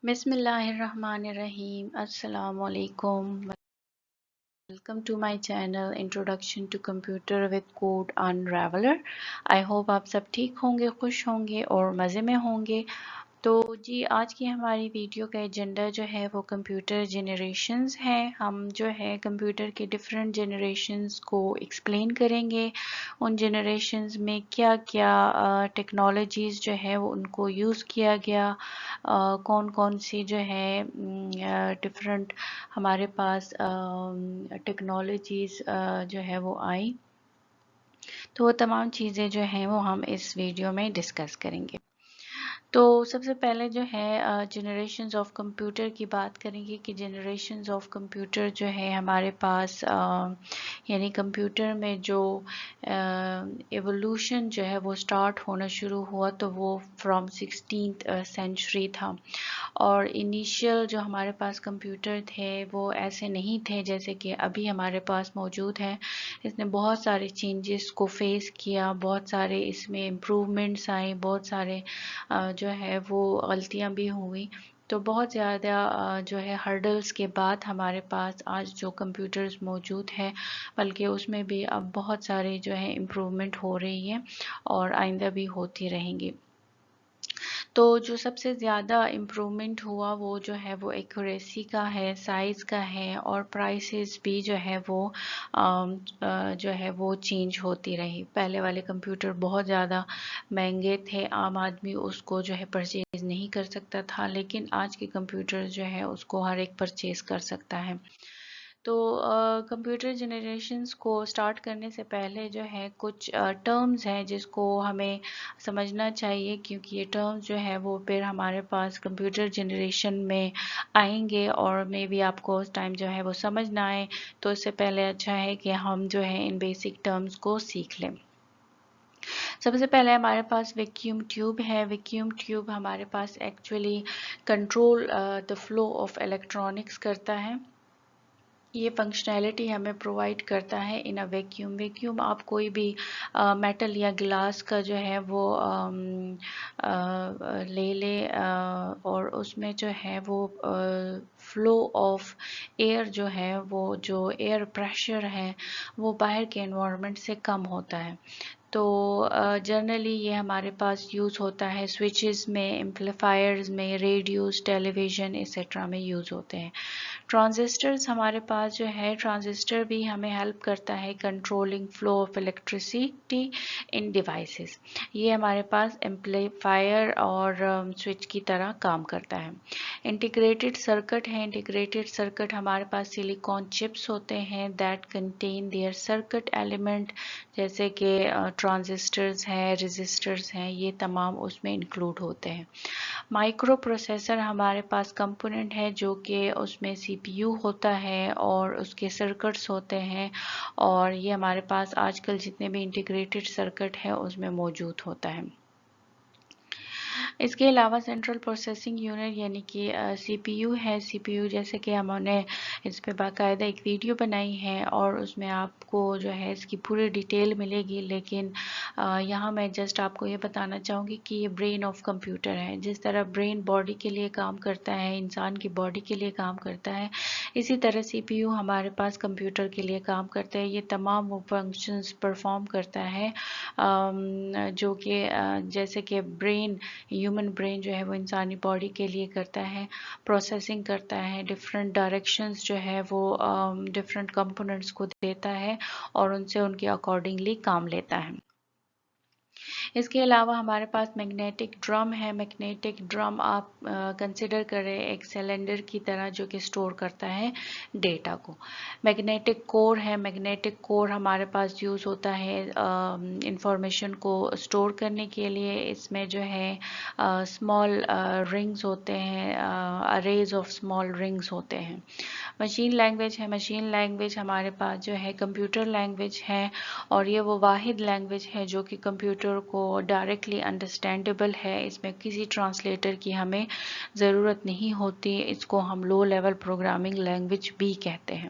بسم اللہ الرحمن الرحیم. السلام علیکم. Welcome to my channel introduction to computer with code unraveler. I hope آپ سب ٹھیک ہوں گے، خوش ہوں گے اور مزے میں ہوں گے. تو جی آج کی ہماری ویڈیو کا ایجنڈا جو ہے وہ کمپیوٹر جنریشنز ہیں. ہم جو ہے کمپیوٹر کے ڈفرینٹ جنریشنز کو ایکسپلین کریں گے. ان جنریشنز میں کیا کیا ٹیکنالوجیز جو ہے وہ ان کو یوز کیا گیا، کون کون سی جو ہے ڈفرینٹ ہمارے پاس ٹیکنالوجیز جو ہے وہ آئی. تو وہ تمام چیزیں جو ہیں وہ ہم اس ویڈیو میں ڈسکس کریں گے. تو سب سے پہلے جو ہے جنریشنز آف کمپیوٹر کی بات کریں گے کہ جنریشنز آف کمپیوٹر جو ہے ہمارے پاس یعنی کمپیوٹر میں جو ایولوشن جو ہے وہ سٹارٹ ہونا شروع ہوا تو وہ فرام 16th سینچری تھا. اور انیشیل جو ہمارے پاس کمپیوٹر تھے وہ ایسے نہیں تھے جیسے کہ ابھی ہمارے پاس موجود ہیں. اس نے بہت سارے چینجز کو فیس کیا، بہت سارے اس میں امپروومنٹس آئے، بہت سارے جو ہے وہ غلطیاں بھی ہوئی. تو بہت زیادہ جو ہے ہرڈلز کے بعد ہمارے پاس آج جو کمپیوٹرز موجود ہے، بلکہ اس میں بھی اب بہت سارے جو ہے امپروومنٹ ہو رہی ہے اور آئندہ بھی ہوتی رہیں گی. تو جو سب سے زیادہ امپروومنٹ ہوا وہ جو ہے وہ ایکوریسی کا ہے، سائز کا ہے، اور پرائسز بھی جو ہے وہ چینج ہوتی رہی. پہلے والے کمپیوٹر بہت زیادہ مہنگے تھے، عام آدمی اس کو جو ہے پرچیز نہیں کر سکتا تھا، لیکن آج کے کمپیوٹر جو ہے اس کو ہر ایک پرچیز کر سکتا ہے. تو کمپیوٹر جنریشنز کو سٹارٹ کرنے سے پہلے جو ہے کچھ ٹرمز ہیں جس کو ہمیں سمجھنا چاہیے، کیونکہ یہ ٹرمز جو ہے وہ پھر ہمارے پاس کمپیوٹر جنریشن میں آئیں گے اور میں بھی آپ کو اس ٹائم جو ہے وہ سمجھ نہ آئے. تو اس سے پہلے اچھا ہے کہ ہم جو ہے ان بیسک ٹرمز کو سیکھ لیں. سب سے پہلے ہمارے پاس ویکیوم ٹیوب ہے. ویکیوم ٹیوب ہمارے پاس actually control the flow of electronics کرتا ہے. یہ فنکشنالٹی ہمیں پرووائڈ کرتا ہے ان ویکیوم. ویکیوم آپ کوئی بھی میٹل یا گلاس کا جو ہے وہ لے لے اور اس میں جو ہے وہ فلو آف ایئر جو ہے وہ جو ایئر پریشر ہے وہ باہر کے انوائرمنٹ سے کم ہوتا ہے. تو جنرلی یہ ہمارے پاس یوز ہوتا ہے سوئچز میں، ایمپلیفائرز میں، ریڈیوز، ٹیلی ویژن ایسیٹرا میں یوز ہوتے ہیں. ٹرانزسٹرز ہمارے پاس جو ہے، ٹرانزسٹر بھی ہمیں ہیلپ کرتا ہے controlling flow of electricity in devices. یہ ہمارے پاس ایمپلیفائر اور سوئچ کی طرح کام کرتا ہے. انٹیگریٹڈ سرکٹ ہے. انٹیگریٹڈ سرکٹ ہمارے پاس سلیکون چپس ہوتے ہیں that contain their circuit element, جیسے کہ ٹرانزسٹرز ہیں، ریزسٹرز ہیں، یہ تمام اس میں انکلوڈ ہوتے ہیں. مائکرو پروسیسر ہمارے پاس کمپوننٹ ہے جو کہ اس میں سی پی یو ہوتا ہے اور اس کے سرکٹس ہوتے ہیں، اور یہ ہمارے پاس آج کل جتنے بھی انٹیگریٹڈ سرکٹ ہے اس میں موجود ہوتا ہے. اس کے علاوہ سینٹرل پروسیسنگ یونٹ یعنی کہ سی پی یو ہے. سی پی یو جیسے کہ ہم نے اس پہ باقاعدہ ایک ویڈیو بنائی ہے اور اس میں آپ کو جو ہے اس کی پوری ڈیٹیل ملے گی، لیکن یہاں میں جسٹ آپ کو یہ بتانا چاہوں گی کہ یہ برین آف کمپیوٹر ہے. جس طرح برین باڈی کے لیے کام کرتا ہے، انسان کی باڈی کے لیے کام کرتا ہے، اسی طرح سی پی یو ہمارے پاس کمپیوٹر کے لیے کام کرتا ہے. یہ تمام وہ فنکشنز پرفارم کرتا ہے جو کہ جیسے کہ برین، ہیومن برین جو ہے وہ انسانی باڈی کے لیے کرتا ہے، پروسیسنگ کرتا ہے، ڈفرینٹ ڈائریکشنز جو ہے وہ ڈفرینٹ کمپوننٹس کو دیتا ہے اور ان سے ان کے اکارڈنگلی کام لیتا ہے. اس کے علاوہ ہمارے پاس میگنیٹک ڈرم ہے. میگنیٹک ڈرم آپ کنسیڈر کریں ایک سلنڈر کی طرح جو کہ سٹور کرتا ہے ڈیٹا کو. میگنیٹک کور ہے. میگنیٹک کور ہمارے پاس یوز ہوتا ہے انفارمیشن کو سٹور کرنے کے لیے. اس میں جو ہے اسمال رنگز ہوتے ہیں، اریز آف اسمال رنگز ہوتے ہیں. مشین لینگویج ہے. مشین لینگویج ہمارے پاس جو ہے کمپیوٹر لینگویج ہے، اور یہ وہ واحد لینگویج ہے جو کہ کمپیوٹر کو ڈائریکٹلی انڈرسٹینڈیبل ہے. اس میں کسی ٹرانسلیٹر کی ہمیں ضرورت نہیں ہوتی. اس کو ہم لو لیول پروگرامنگ لینگویج بھی کہتے ہیں.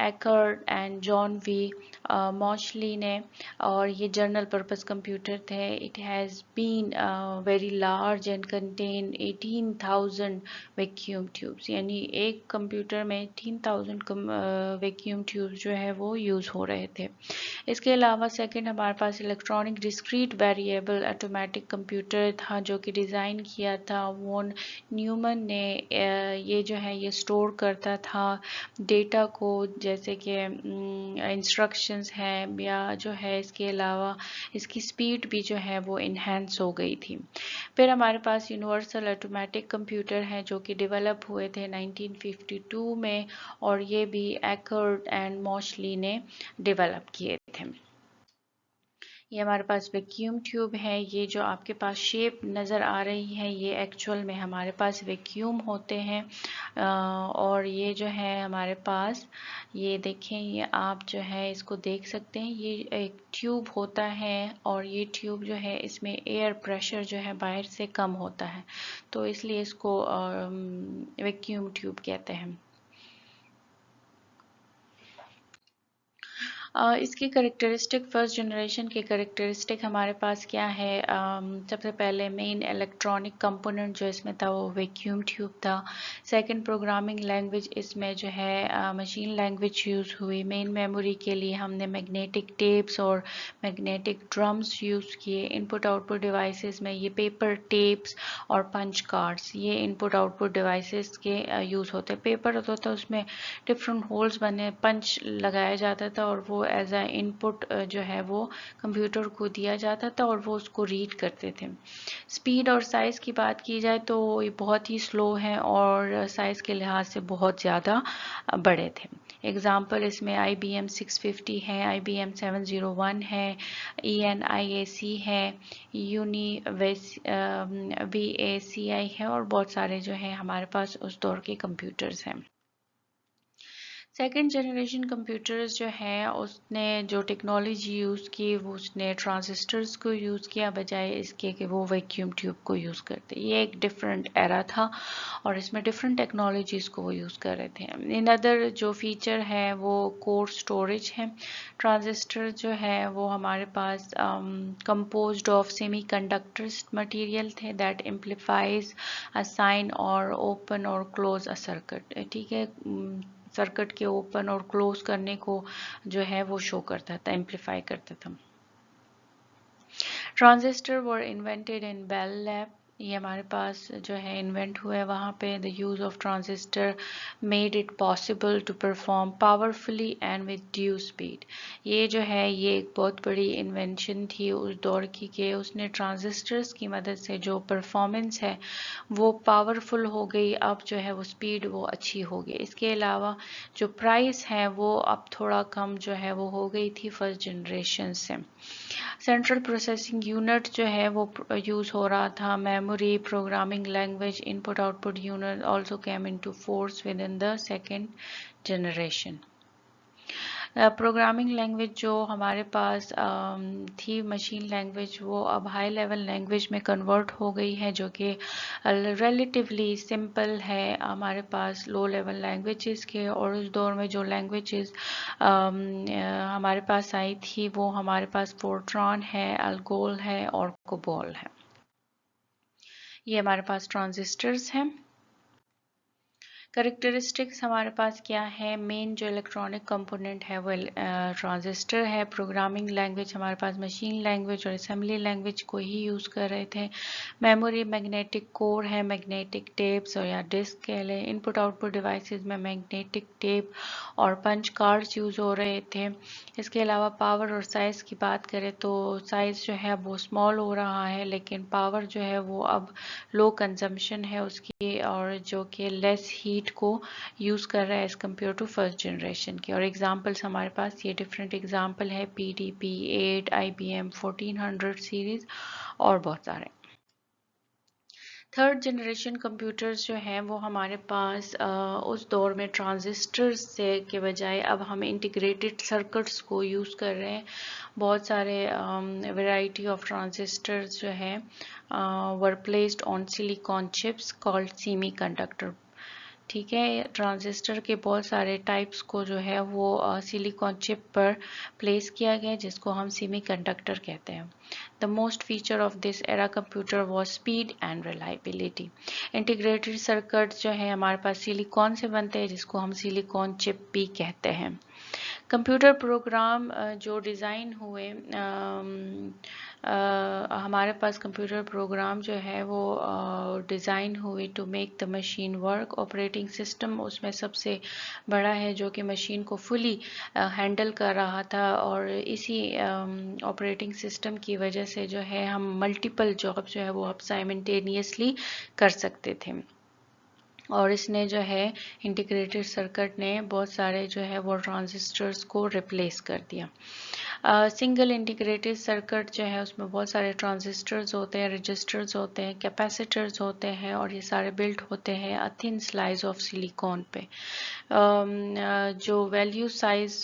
ایکرڈ اینڈ جان وی موشلی نے. اور یہ جنرل پرپز کمپیوٹر تھے. It has been very large and contain 18,000 vacuum tubes. یعنی ایک کمپیوٹر میں 18,000 ویکیوم ٹیوبس جو ہے وہ یوز ہو رہے تھے. اس کے علاوہ سیکنڈ ہمارے پاس electronic discrete variable automatic computer تھا جو کہ ڈیزائن کیا تھا وون نیومن نے. یہ جو ہے یہ سٹور کرتا تھا ڈیٹا کو، جیسے کہ انسٹرکشنز ہیں یا جو ہے اس کے علاوہ اس کی سپیڈ بھی جو ہے وہ انہینس ہو گئی تھی. پھر ہمارے پاس یونیورسل آٹومیٹک کمپیوٹر ہیں جو کہ ڈیولپ ہوئے تھے 1952 میں، اور یہ بھی ایکرڈ اینڈ موشلی نے ڈیولپ کیے تھے. یہ ہمارے پاس ویکیوم ٹیوب ہے. یہ جو آپ کے پاس شیپ نظر آ رہی ہے یہ ایکچول میں ہمارے پاس ویکیوم ہوتے ہیں. اور یہ جو ہے ہمارے پاس یہ دیکھیں، یہ آپ جو ہے اس کو دیکھ سکتے ہیں، یہ ایک ٹیوب ہوتا ہے اور یہ ٹیوب جو ہے اس میں ایئر پریشر جو ہے باہر سے کم ہوتا ہے، تو اس لیے اس کو ویکیوم ٹیوب کہتے ہیں. اس کی کریکٹرسٹک فرسٹ جنریشن کے کریکٹرسٹک ہمارے پاس کیا ہے؟ سب سے پہلے مین الیکٹرانک کمپوننٹ جو اس میں تھا وہ ویکیوم ٹیوب تھا. سیکنڈ پروگرامنگ لینگویج اس میں جو ہے مشین لینگویج یوز ہوئی. مین میموری کے لیے ہم نے میگنیٹک ٹیپس اور میگنیٹک ڈرمز یوز کیے. ان پٹ آؤٹ پٹ ڈیوائسز میں یہ پیپر ٹیپس اور پنچ کارڈز یہ ان پٹ آؤٹ پٹ ڈیوائسز کے یوز ہوتے. پیپر ہوتا تھا اس میں ڈفرنٹ ہولز بنے، پنچ لگایا جاتا تھا اور وہ ایز اے ان پٹ جو ہے وہ کمپیوٹر کو دیا جاتا تھا اور وہ اس کو ریڈ کرتے تھے. سپیڈ اور سائز کی بات کی جائے تو یہ بہت ہی سلو ہیں اور سائز کے لحاظ سے بہت زیادہ بڑے تھے. اگزامپل اس میں IBM 650 ہے، IBM 701 ہے، ENIAC ہے، یونی VACI ہے، اور بہت سارے جو ہیں ہمارے پاس اس دور کے کمپیوٹرز ہیں. سیکنڈ جنریشن کمپیوٹرز جو ہے اس نے جو ٹیکنالوجی یوز کی وہ اس نے ٹرانزسٹرز کو یوز کیا بجائے اس کے کہ وہ ویکیوم ٹیوب کو یوز کرتے. یہ ایک ڈفرینٹ ایرا تھا اور اس میں ڈفرینٹ ٹیکنالوجیز کو وہ یوز کر رہے تھے. ان ادر جو فیچر ہے وہ کور سٹوریج ہے. ٹرانزسٹر جو ہے وہ ہمارے پاس composed of semiconductors material تھے دیٹ امپلیفائز اے سائن اور اوپن اور کلوز اے سرکٹ. ٹھیک ہے، سرکٹ کے اوپن اور کلوز کرنے کو جو ہے وہ شو کرتا تھا، امپلیفائی کرتا تھا. ٹرانزسٹر ور انوینٹیڈ ان بیل لیب. یہ ہمارے پاس جو ہے انوینٹ ہوا ہے وہاں پہ. The use of transistor made it possible to perform powerfully and with due speed. یہ جو ہے یہ ایک بہت بڑی انوینشن تھی اس دور کی کہ اس نے ٹرانزسٹرز کی مدد سے جو پرفارمنس ہے وہ پاورفل ہو گئی. اب جو ہے وہ اسپیڈ وہ اچھی ہو گئی. اس کے علاوہ جو پرائس ہے وہ اب تھوڑا کم جو ہے وہ ہو گئی تھی فرسٹ جنریشن سے. سینٹرل پروسیسنگ یونٹ جو ہے وہ یوز ہو رہا تھا. Memory, programming language, in put out put unit also came into force with in the second generation. Programming language جو ہمارے پاس تھی مشین لینگویج وہ اب ہائی لیول لینگویج میں کنورٹ ہو گئی ہے جو کہ ریلیٹیولی سمپل ہے ہمارے پاس لو لیول لینگویجز کے. اور اس دور میں جو لینگویجز ہمارے پاس آئی تھی وہ ہمارے پاس فورٹران ہے، الگول ہے اور کوبول ہے. یہ ہمارے پاس ٹرانزسٹرز ہیں. کریکٹرسٹکس ہمارے پاس کیا ہے؟ مین جو الیکٹرانک کمپوننٹ ہے وہ ٹرانزسٹر ہے. پروگرامنگ لینگویج ہمارے پاس مشین لینگویج اور اسمبلی لینگویج کو ہی یوز کر رہے تھے. میموری میگنیٹک کور ہے، میگنیٹک ٹیپس اور یا ڈسک کہہ لیں. ان پٹ آؤٹ پٹ ڈیوائسز میں میگنیٹک ٹیپ اور پنچ کارڈز یوز ہو رہے تھے. اس کے علاوہ پاور اور سائز کی بات کریں تو سائز جو ہے وہ اسمال ہو رہا ہے لیکن پاور جو ہے وہ اب لو کنزمپشن ہے اس کی، اور جو کہ لیس ہیٹ کو یوز کر رہا ہے as compare to first generation کے. اور ایگزامپلس ہمارے پاس یہ ڈفرینٹ ایگزامپل ہے PDP-8، IBM 1400 سیریز اور بہت سارے. تھرڈ جنریشن کمپیوٹرز جو ہیں وہ ہمارے پاس اس دور میں ٹرانزسٹرز سے کے بجائے اب ہم انٹیگریٹڈ سرکٹس کو یوز کر رہے ہیں. بہت سارے ویرائٹی آف ٹرانزسٹرز جو ہیں were placed on silicon chips called semiconductor. ٹھیک ہے. ٹرانزسٹر کے بہت سارے ٹائپس کو جو ہے وہ سلیکون چپ پر پلیس کیا گیا جس کو ہم سیمی کنڈکٹر کہتے ہیں. The most feature of this era computer was speed and reliability. Integrated circuit جو ہے ہمارے پاس سلیکون سے بنتے ہیں جس کو ہم سلیکون چپ بھی کہتے ہیں. کمپیوٹر پروگرام جو ڈیزائن ہوئے ہمارے پاس کمپیوٹر پروگرام جو ہے وہ ڈیزائن ہوئے to make the machine work. Operating system اس میں سب سے بڑا ہے جو کہ مشین کو فلی ہینڈل کر رہا تھا اور اسی آپریٹنگ سسٹم کی وجہ سے جو ہے ہم ملٹیپل جاب جو ہے وہ اب سائمنٹینیسلی کر سکتے تھے. اور اس نے جو ہے انٹیگریٹڈ سرکٹ نے بہت سارے جو ہے وہ ٹرانزسٹرز کو ریپلیس کر دیا. سنگل انٹیگریٹڈ سرکٹ جو ہے اس میں بہت سارے ٹرانزسٹرز ہوتے ہیں, رجسٹرز ہوتے ہیں, کیپیسیٹرز ہوتے ہیں اور یہ سارے بلٹ ہوتے ہیں تھن سلائز آف سلیکون پہ. جو ویلیو سائز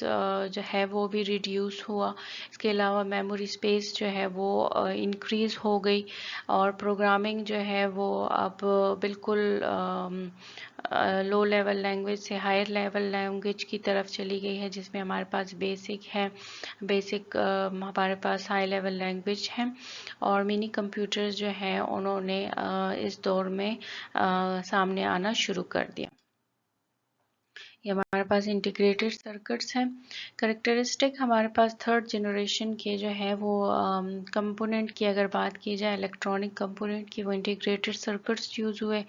جو ہے وہ بھی ریڈیوس ہوا. اس کے علاوہ میموری اسپیس جو ہے وہ انکریز ہو گئی اور پروگرامنگ جو ہے وہ اب بالکل لو لیول لینگویج سے ہائر لیول لینگویج کی طرف چلی گئی ہے جس میں ہمارے پاس بیسک ہے. بیسک ہمارے پاس ہائی لیول لینگویج ہے اور منی کمپیوٹرز جو ہیں انہوں نے اس دور میں سامنے آنا شروع کر دیا. یہ ہمارے پاس انٹیگریٹڈ سرکٹس ہیں. کریکٹرسٹک ہمارے پاس تھرڈ جنریشن کے جو ہے وہ کمپوننٹ کی اگر بات کی جائے الیکٹرانک کمپوننٹ کی وہ انٹیگریٹڈ سرکٹس یوز ہوئے.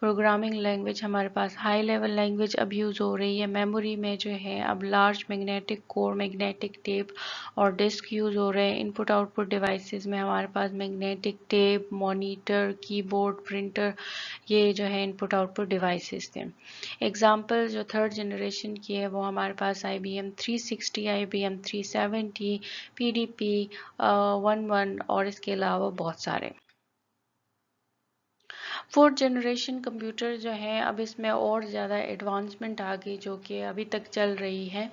پروگرامنگ لینگویج ہمارے پاس ہائی لیول لینگویج اب یوز ہو رہی ہے. میموری میں جو ہے اب لارج میگنیٹک کور, میگنیٹک ٹیپ اور ڈسک یوز ہو رہے ہیں. ان پٹ آؤٹ پٹ ڈیوائسز میں ہمارے پاس میگنیٹک ٹیپ, مانیٹر, کی بورڈ, پرنٹر, یہ جو ہے ان پٹ آؤٹ پٹ ڈیوائسز تھے. ایگزامپل جو تھرڈ جنریشن کی ہے وہ ہمارے پاس IBM 360, IBM 370, PDP 11 اور اس کے علاوہ بہت سارے. فورتھ جنریشن کمپیوٹر جو ہے اب اس میں اور زیادہ ایڈوانسمنٹ آ گئی جو کہ ابھی تک چل رہی ہے.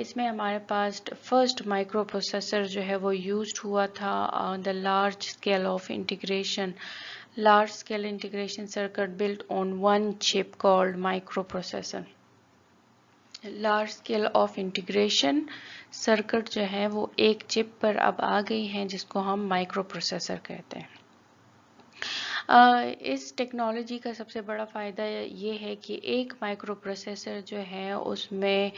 اس میں ہمارے پاس فرسٹ مائکرو پروسیسر جو ہے وہ یوزڈ ہوا تھا. The large scale of integration, large scale integration circuit built on one chip called microprocessor. Large scale of integration circuit جو ہے وہ ایک چپ پر اب آ گئی ہیں جس کو ہم مائکرو پروسیسر کہتے ہیں. اس ٹیکنالوجی کا سب سے بڑا فائدہ یہ ہے کہ ایک مائکرو پروسیسر جو ہے اس میں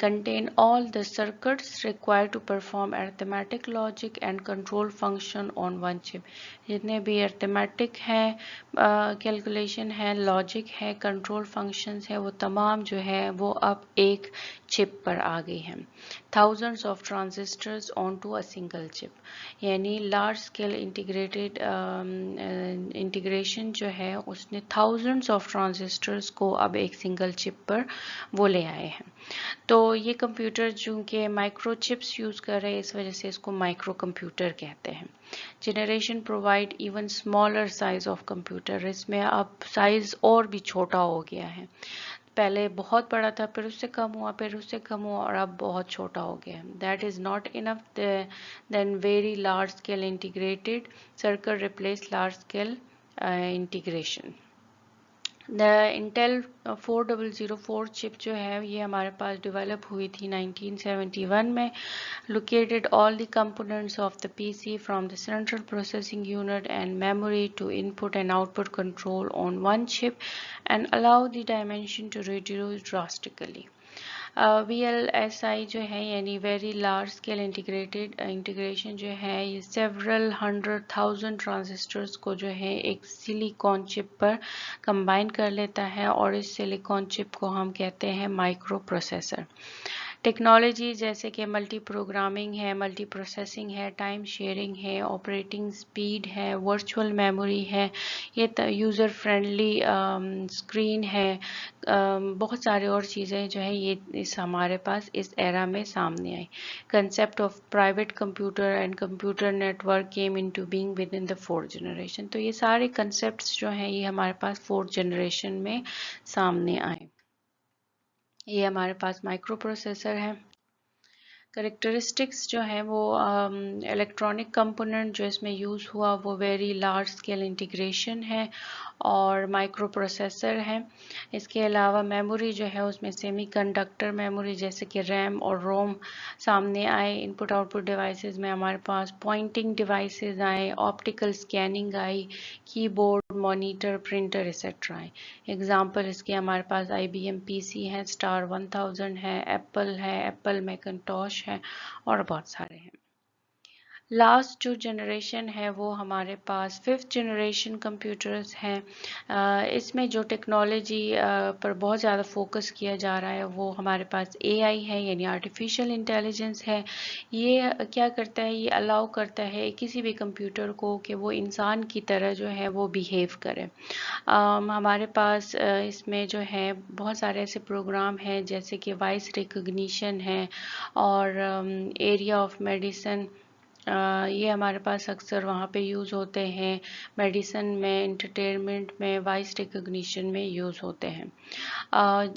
contain all the circuits require to perform arithmetic logic and control function on one chip. جتنے بھی ارتھمیٹک ہیں کیلکولیشن ہے, لاجک ہے, کنٹرول فنکشنز ہے, وہ تمام جو ہے وہ اب ایک چپ پر آ گئی ہیں. thousands of transistors onto a single chip. یعنی لارج اسکیل انٹیگریشن جو ہے اس نے thousands of transistors کو اب ایک سنگل چپ پر وہ لے آئے ہیں. تو یہ کمپیوٹر چونکہ مائکرو چپس یوز کر رہے ہیں اس وجہ سے اس کو مائکرو کمپیوٹر کہتے ہیں. Generation provide even smaller size of computer. اس میں اب سائز اور بھی چھوٹا ہو گیا ہے. پہلے بہت بڑا تھا, پھر اس سے کم ہوا, پھر اس سے کم ہوا اور اب بہت چھوٹا ہو گیا. That is not enough then very large scale integrated circuit replace large scale integration. Intel 4004 chip جو ہے یہ ہمارے پاس ڈیولپ ہوئی تھی 1971 میں. Located all the components of the PC from the central processing unit and memory to input and output control on one chip and allow the dimension to reduce drastically. VLSI جو ہے یعنی very large scale integration جو ہے یہ several 100,000 transistors کو جو ہے ایک سلیکون چپ پر کمبائن کر لیتا ہے اور اس سلیکون چپ کو ہم کہتے ہیں مائکرو پروسیسر. ٹیکنالوجی جیسے کہ ملٹی پروگرامنگ ہے, ملٹی پروسیسنگ ہے, ٹائم شیئرنگ ہے, آپریٹنگ سپیڈ ہے, ورچوئل میموری ہے, یہ یوزر فرینڈلی اسکرین ہے, بہت سارے اور چیزیں جو ہے یہ اس ہمارے پاس اس ایرا میں سامنے آئی. Concept of private computer and computer network came into being with in the fourth generation. تو یہ سارے کنسیپٹس جو ہیں یہ ہمارے پاس فورتھ جنریشن میں سامنے آئے. یہ ہمارے پاس مائکرو پروسیسر ہے. کریکٹرسٹکس جو ہیں وہ الیکٹرانک کمپوننٹ جو اس میں یوز ہوا وہ ویری لارج اسکیل انٹیگریشن ہے اور مائکرو پروسیسر ہے. اس کے علاوہ میموری جو ہے اس میں سیمی کنڈکٹر میموری جیسے کہ ریم اور روم سامنے آئے. ان پٹ آؤٹ پٹ ڈیوائسز میں ہمارے پاس پوائنٹنگ ڈیوائسز آئے, آپٹیکل اسکیننگ آئی, کی بورڈ, مانیٹر, پرنٹر ایسیٹرا آئے. اگزامپل اس کے ہمارے پاس IBM PC ہے, اسٹار 1000 ہے, ایپل ہے, ایپل میکنٹوش ہے اور بہت سارے ہیں. لاسٹ جو جنریشن ہے وہ ہمارے پاس 5th جنریشن کمپیوٹرز ہیں. اس میں جو ٹیکنالوجی پر بہت زیادہ فوکس کیا جا رہا ہے وہ ہمارے پاس AI ہے, یعنی آرٹیفیشل انٹیلیجنس ہے. یہ کیا کرتا ہے, یہ الاؤ کرتا ہے کسی بھی کمپیوٹر کو کہ وہ انسان کی طرح جو ہے وہ بیہیو کرے. ہمارے پاس اس میں جو ہے بہت سارے ایسے پروگرام ہیں جیسے کہ وائس ریکگنیشن ہے اور ایریا آف میڈیسن, یہ ہمارے پاس اکثر وہاں پہ یوز ہوتے ہیں. میڈیسن میں, انٹرٹینمنٹ میں, وائس ریکگنیشن میں یوز ہوتے ہیں.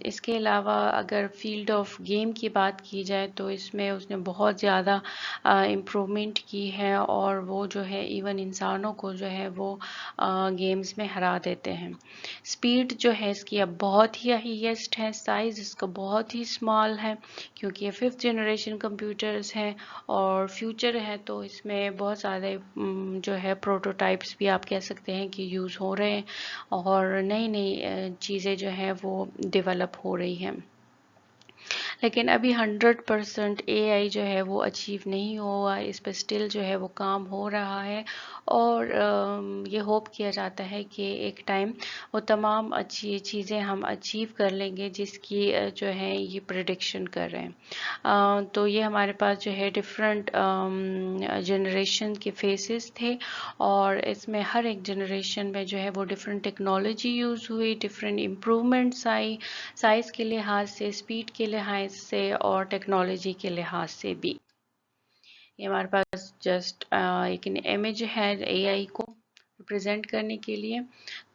اس کے علاوہ اگر فیلڈ آف گیم کی بات کی جائے تو اس میں اس نے بہت زیادہ امپرومنٹ کی ہے اور وہ جو ہے ایون انسانوں کو جو ہے وہ گیمز میں ہرا دیتے ہیں. اسپیڈ جو ہے اس کی اب بہت ہی ہائیسٹ ہے, سائز اس کا بہت ہی اسمال ہے کیونکہ یہ 5th جنریشن کمپیوٹرز ہیں اور فیوچر ہے تو اس میں بہت سارے جو ہے پروٹوٹائپس بھی آپ کہہ سکتے ہیں کہ یوز ہو رہے ہیں اور نئی نئی چیزیں جو ہیں وہ ڈیولپ ہو رہی ہیں. لیکن ابھی 100% AI جو ہے وہ اچیو نہیں ہوا, اس پہ اسٹل جو ہے وہ کام ہو رہا ہے اور یہ ہوپ کیا جاتا ہے کہ ایک ٹائم وہ تمام اچھی چیزیں ہم اچیو کر لیں گے جس کی جو ہے یہ پریڈکشن کر رہے ہیں. تو یہ ہمارے پاس جو ہے ڈفرینٹ جنریشن کے فیسز تھے اور اس میں ہر ایک جنریشن میں جو ہے وہ ڈفرینٹ ٹیکنالوجی یوز ہوئی, ڈفرینٹ امپرومنٹس آئی, سائز کے لحاظ سے, اسپیڈ کے لحاظ سے اور ٹیکنالوجی کے لحاظ سے بھی. یہ ہمارے پاس جسٹ ایک امیج ہے AI کو ریپرزینٹ کرنے کے لیے.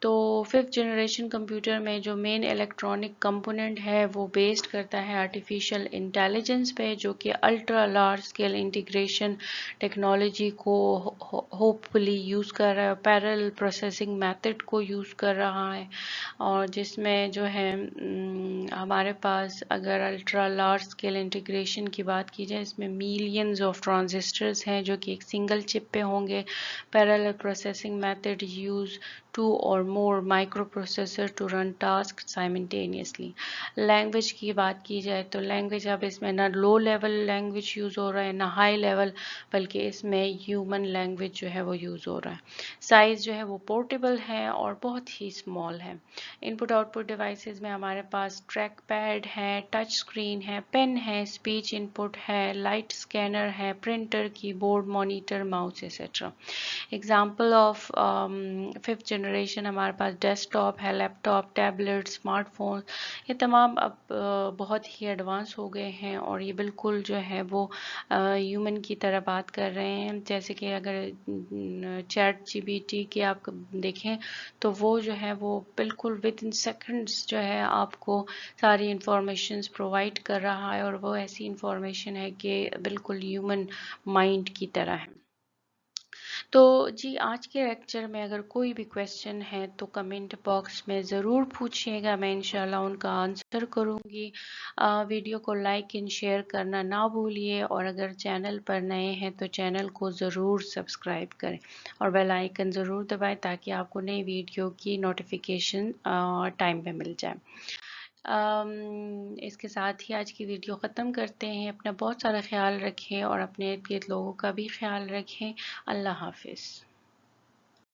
تو 5th جنریشن کمپیوٹر میں جو مین الیکٹرانک کمپوننٹ ہے وہ بیسڈ کرتا ہے آرٹیفیشل انٹیلیجنس پہ, جو کہ ultra large scale integration technology کو ہوپ فلی یوز کر رہا ہے, پیرل پروسیسنگ میتھڈ کو یوز کر رہا ہے اور جس میں جو ہے ہمارے پاس اگر الٹرا لارج اسکیل انٹیگریشن کی بات کی جائے اس میں میلینز آف ٹرانزسٹرز ہیں جو کہ ایک سنگل چپ پہ ہوں گے. Parallel processing method use 2 or more microprocessor to run tasks simultaneously. Language کی بات کی جائے تو لینگویج اب اس میں نہ لو لیول لینگویج یوز ہو رہا ہے نہ ہائی لیول, بلکہ اس میں ہیومن لینگویج جو ہے وہ یوز ہو رہا ہے. سائز جو ہے وہ پورٹیبل ہے اور بہت ہی اسمال ہے. ان پٹ آؤٹ پٹ ڈیوائسز میں ہمارے پاس ٹریک پیڈ ہے, ٹچ اسکرین ہے, پین ہے, اسپیچ ان پٹ ہے, لائٹ اسکینر ہے, پرنٹر, کی board, monitor, mouse et cetera. Example of 5th generation ہمارے پاس ڈیسک ٹاپ ہے, لیپ ٹاپ, ٹیبلٹ, اسمارٹ فون, یہ تمام اب بہت ہی ایڈوانس ہو گئے ہیں اور یہ بالکل جو ہے وہ ہیومن کی طرح بات کر رہے ہیں. جیسے کہ اگر ChatGPT کی آپ دیکھیں تو وہ جو ہے وہ بالکل ود ان سیکنڈس جو ہے آپ کو ساری انفارمیشنز پرووائڈ کر رہا ہے اور وہ ایسی انفارمیشن ہے کہ بالکل ہیومن مائنڈ کی طرح ہے. تو جی آج کے لیکچر میں اگر کوئی بھی کویسچن ہے تو کمنٹ باکس میں ضرور پوچھیے گا, میں انشاءاللہ ان کا آنسر کروں گی. ویڈیو کو لائک اینڈ شیئر کرنا نہ بھولیے اور اگر چینل پر نئے ہیں تو چینل کو ضرور سبسکرائب کریں اور بیل آئیکن ضرور دبائیں تاکہ آپ کو نئی ویڈیو کی نوٹیفیکیشن ٹائم پہ مل جائے. اس کے ساتھ ہی آج کی ویڈیو ختم کرتے ہیں. اپنا بہت سارا خیال رکھیں اور اپنے ارد گرد لوگوں کا بھی خیال رکھیں. اللہ حافظ.